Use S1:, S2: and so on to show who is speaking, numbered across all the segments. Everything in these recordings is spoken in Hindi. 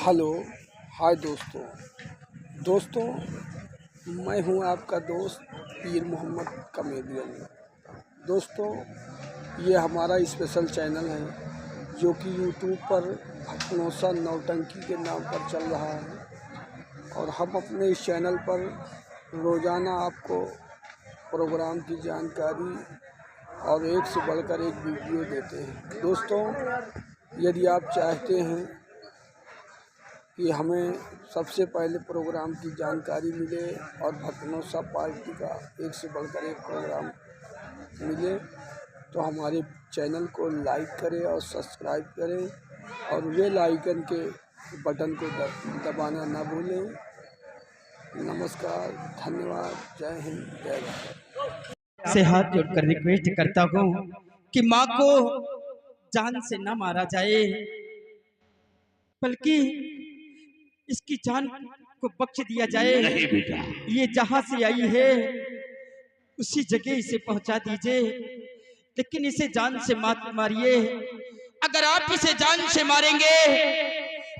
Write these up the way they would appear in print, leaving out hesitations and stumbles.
S1: हेलो, हाय दोस्तों। दोस्तों, मैं हूं आपका दोस्त पीर मोहम्मद कमेडियन। दोस्तों, ये हमारा स्पेशल चैनल है जो कि यूट्यूब पर भटनोसा नौटंकी के नाम पर चल रहा है और हम अपने इस चैनल पर रोज़ाना आपको प्रोग्राम की जानकारी और एक से बढ़कर एक वीडियो देते हैं। दोस्तों, यदि आप चाहते हैं कि हमें सबसे पहले प्रोग्राम की जानकारी मिले और भटनोसा पार्टी का एक से बढ़कर एक प्रोग्राम मिले, तो हमारे चैनल को लाइक करें और सब्सक्राइब करें और बेल आइकन के बटन को दबाना ना भूलें। नमस्कार, धन्यवाद, जय हिंद, जय भारत।
S2: से हाथ जोड़कर रिक्वेस्ट करता हूँ कि माँ को जान से न मारा जाए, बल्कि इसकी जान को बख्श दिया जाए।
S3: नहीं बेटा,
S2: ये जहां से आई है उसी जगह इसे पहुंचा दीजिए, लेकिन इसे जान से मत मारिए। अगर आप इसे जान से मारेंगे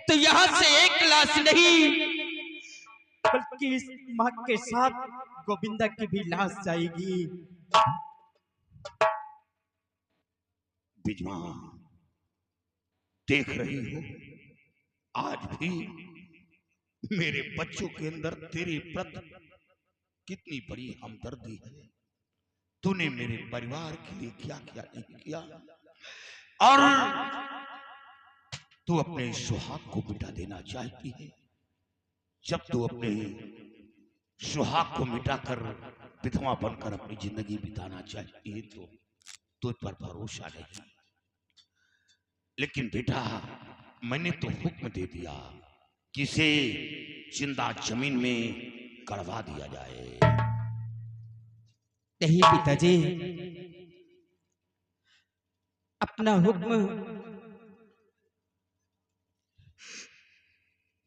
S2: तो यहाँ से एक लाश नहीं, बल्कि इस माँ के साथ गोविंदा की भी लाश जाएगी।
S3: बिजमा, देख रही हो आज भी मेरे बच्चों के अंदर तेरे प्रति कितनी बड़ी हमदर्दी है। तूने मेरे परिवार के लिए क्या क्या नहीं किया, और तू अपने सुहाग को मिटा देना चाहती है। जब तू अपने सुहाग को मिटाकर विधवा बनकर अपनी जिंदगी बिताना चाहती है तो तुझ पर भरोसा नहीं। लेकिन बेटा, मैंने तो हुक्म दे दिया कि इसे जिंदा जमीन में गड़वा दिया जाए।
S2: नहीं पिताजी, अपना हुक्म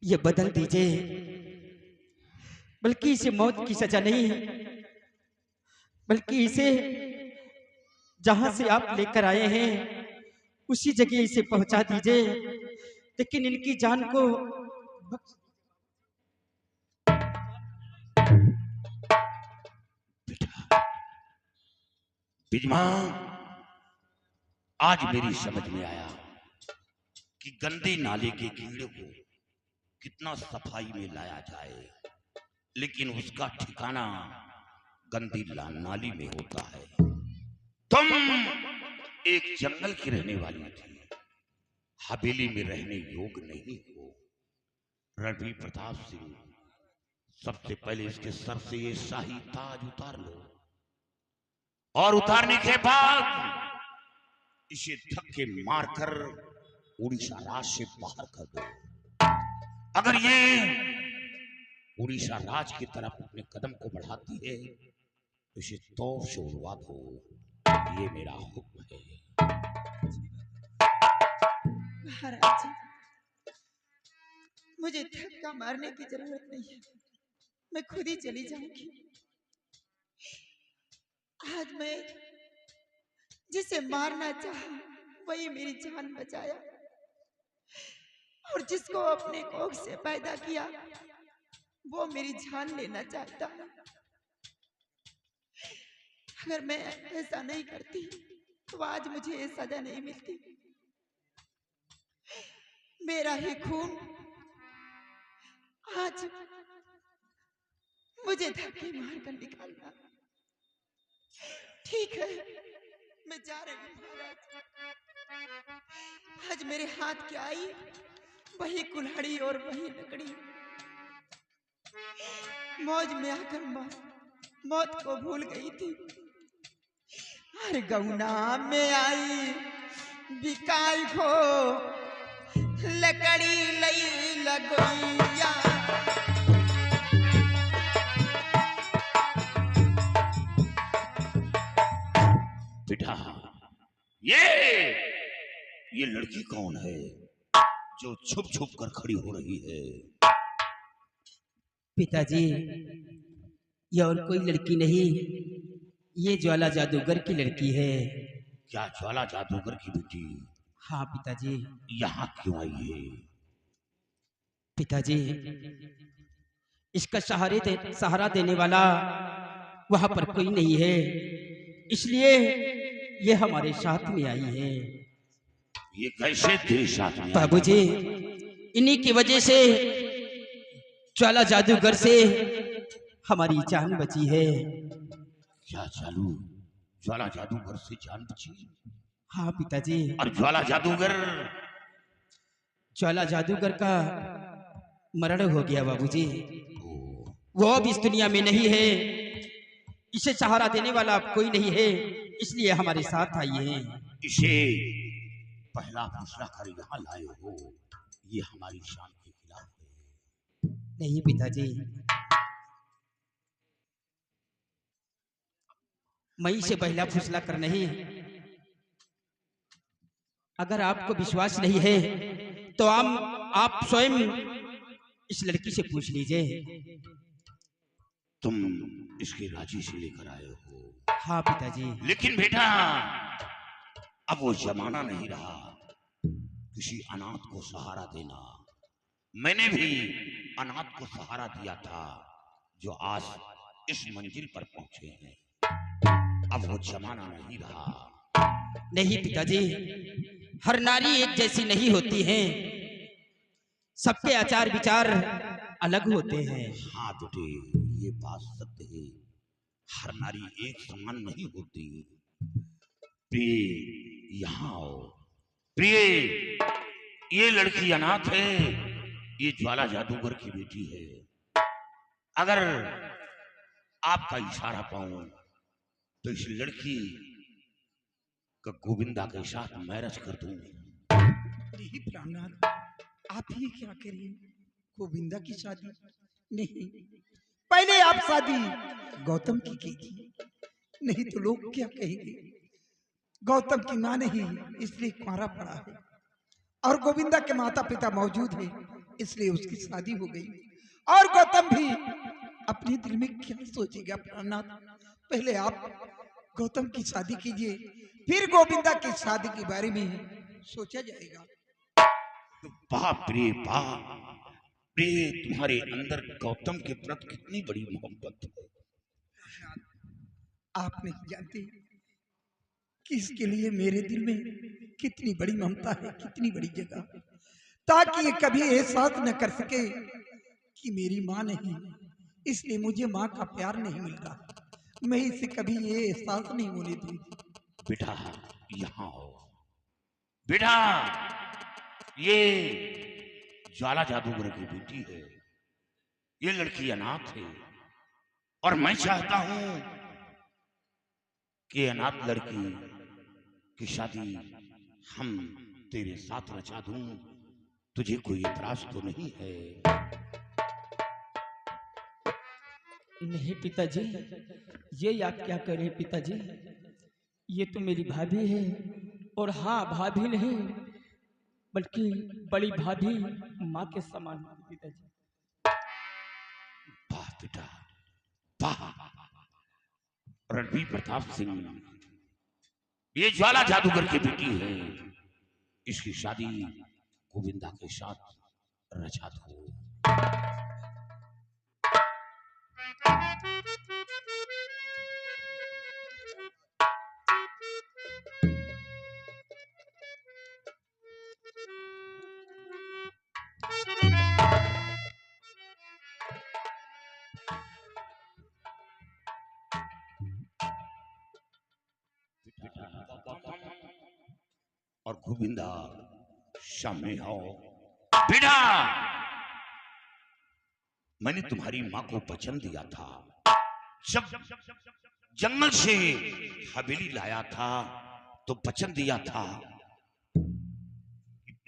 S2: ये बदल दीजिए, बल्कि इसे मौत की सजा नहीं, बल्कि इसे जहां से आप लेकर आए हैं उसी जगह इसे पहुंचा दीजिए, लेकिन इनकी जान को
S3: बिजमा, आज मेरी समझ में आया कि गंदे नाले के कीड़े को कितना सफाई में लाया जाए, लेकिन उसका ठिकाना गंदी नाली में होता है। तुम एक जंगल की रहने वाली थी, हवेली में रहने योग्य नहीं हो। रणवीर प्रताप सिंह, सबसे पहले इसके सर से ये शाही ताज उतार लो, और उतारने के बाद इसे धक्के मारकर उड़ीसा राज से बाहर कर दो। अगर ये उड़ीसा राज की तरफ अपने कदम को बढ़ाती है तो इसे तौर से उड़वा दो। ये मेरा हुक्म है।
S4: महाराज जी, मुझे धक्का मारने की जरूरत नहीं है, मैं खुद ही चली जाऊंगी। आज मैं जिसे मारना चाहा वही मेरी जान बचाया, और जिसको अपने कोख से पैदा किया वो मेरी जान लेना चाहता है। अगर मैं ऐसा नहीं करती तो आज मुझे ये सजा नहीं मिलती। मेरा ही खून आज मुझे धक्के मारकर निकालना। ठीक है, मैं जा रही हूँ महाराज। आज मेरे हाथ क्या आई, वही कुल्हाड़ी और वही लकड़ी। मौज में आकर मौत को भूल गई थी। हर गौना में आई बिकाई खो, लकड़ी लई लगोइया।
S3: बेटा, ये लड़की कौन है जो छुप छुप कर खड़ी हो रही है?
S2: पिताजी, ये और कोई लड़की नहीं, ये ज्वाला जादूगर की लड़की है।
S3: क्या ज्वाला जादूगर की बेटी
S2: हाँ पिताजी।
S3: यहाँ क्यों आई है?
S2: पिताजी, इसका सहारा देने वाला वहां पर कोई नहीं है, इसलिए ये हमारे साथ में आई है।
S3: ये कैसे तेरे साथ में?
S2: बाबूजी, इन्हीं की वजह से ज्वाला जादूगर से हमारी जान बची है।
S3: क्या चालू? ज्वाला जादूगर से जान बची?
S2: हाँ पिताजी।
S3: और ज्वाला जादूगर
S2: का मरण हो गया बाबूजी। वो अब इस दुनिया में नहीं है, इसे सहारा देने वाला अब कोई नहीं है, इसलिए हमारे साथ आई है।
S3: इसे पहला फैसला कर यहाँ लाए हो, ये हमारी शान के खिलाफ है।
S2: नहीं पिताजी, मैं इसे पहला फैसला कर नहीं। अगर आपको विश्वास नहीं है तो आप स्वयं इस लड़की से पूछ लीजिए।
S3: तुम इसके राजी से लेकर आए हो?
S2: हाँ पिताजी।
S3: लेकिन बेटा, अब वो जमाना नहीं रहा किसी अनाथ को सहारा देना। मैंने भी अनाथ को सहारा दिया था, जो आज इस मंजिल पर पहुंचे हैं। अब वो जमाना नहीं रहा।
S2: नहीं पिताजी, हर नारी एक जैसी नहीं होती है, सबके आचार विचार अलग होते हैं।
S3: हाँ बेटे, ये बात सत्य है, हर नारी एक समान नहीं होती। प्रिय, यहाँ आओ। प्रिय, ये लड़की अनाथ है, ये ज्वाला जादूगर की बेटी है। अगर आपका इशारा पाऊं तो इस लड़की का गोविंदा के साथ मैरिज कर दूं।
S4: नहीं प्राणनाथ, आप ये क्या करिए? गोविंदा की शादी नहीं, पहले आप शादी गौतम की थी, नहीं तो लोग क्या कहेंगे? गौतम की मां नहीं, इसलिए कुंवारा पड़ा है, और गोविंदा के माता पिता मौजूद है, इसलिए उसकी शादी हो गई। और गौतम भी अपने दिल में क्या सोचेगा प्राणनाथ? पहले आप गौतम की शादी कीजिए, फिर गोविंदा की शादी के बारे में सोचा जाएगा।
S3: बाप रे बाप, प्रिय, तुम्हारे अंदर गौतम के प्रति कितनी बड़ी मोहब्बत है।
S4: आप नहीं जानते कि इसके लिए मेरे दिल में कितनी बड़ी ममता है, कितनी बड़ी जगह, ताकि ये कभी एहसास न कर सके कि मेरी माँ नहीं, इसलिए मुझे माँ का प्यार नहीं मिल रहा। मैं इसे कभी ये एहसास नहीं होने दूंगी।
S3: बेटा, यहाँ आओ। बेटा, ये ज्वाला जादूगर की बेटी है, ये लड़की अनाथ है, और मैं चाहता हूं कि अनाथ लड़की की शादी हम तेरे साथ रचा दूं। तुझे कोई इतराज तो नहीं है?
S2: नहीं पिताजी, ये आप क्या कह रहे हैं पिताजी? ये तो मेरी भाभी है, और हाँ, भाभी नहीं बल्कि बड़ी भाभी माँ के समान है पिताजी।
S3: वाह बेटा, वाह। रणवीर प्रताप सिंह, ये ज्वाला जादूगर की बेटी है, इसकी शादी गोविंदा के साथ रचा दो। और गोविंदा, सामने आओ। बेटा, मैंने तुम्हारी मां को वचन दिया था, जब जंगल से हवेली लाया था तो वचन दिया था,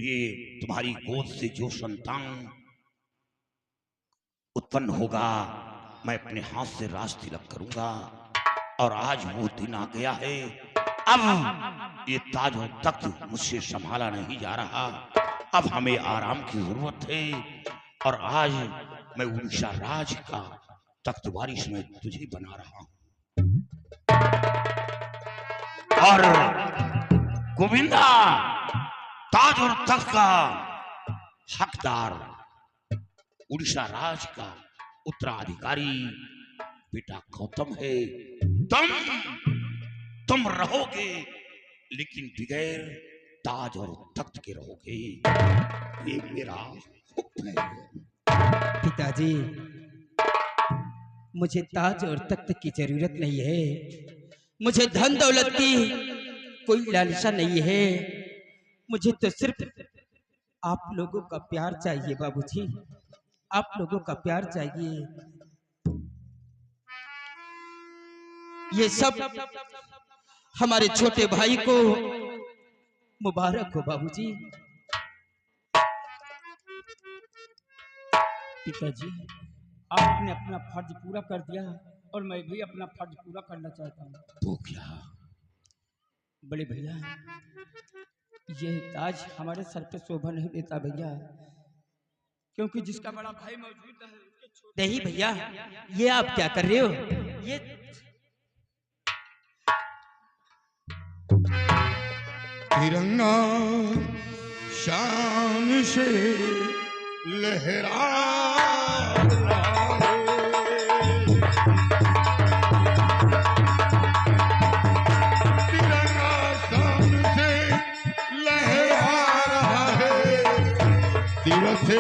S3: ये तुम्हारी गोद से जो संतान उत्पन्न होगा मैं अपने हाथ से राज तिलक करूंगा। और आज वो दिन आ गया है। अब ये ताज और तख्त मुझसे संभाला नहीं जा रहा, अब हमें आराम की जरूरत है। और आज मैं उड़ीसा राज का तख्त वारिस में तुझे बना रहा हूं। और गोविंदा, ताज और तख्त का हकदार उड़ीसा राज का उत्तराधिकारी बेटा गौतम है। तुम रहोगे, लेकिन बगैर ताज और तख्त के रहोगे। ये मेरा हुक्म है।
S2: पिताजी, मुझे ताज और तख्त की जरूरत नहीं है। मुझे धन दौलत की कोई लालसा नहीं है। मुझे तो सिर्फ आप लोगों का प्यार चाहिए बाबूजी, आप लोगों का प्यार चाहिए। ये सब हमारे छोटे भाई को मुबारक हो बाबूजी। पिताजी, आपने अपना फर्ज पूरा कर दिया और मैं भी अपना फर्ज पूरा करना चाहता हूँ।
S3: तो क्या?
S2: बड़े भैया, ये ताज हमारे सर पे शोभा नहीं देता भैया, क्योंकि जिसका बड़ा भाई मौजूद है। नहीं भैया, ये आप क्या कर रहे हो? ये
S5: तिरंगा शान से लहरा से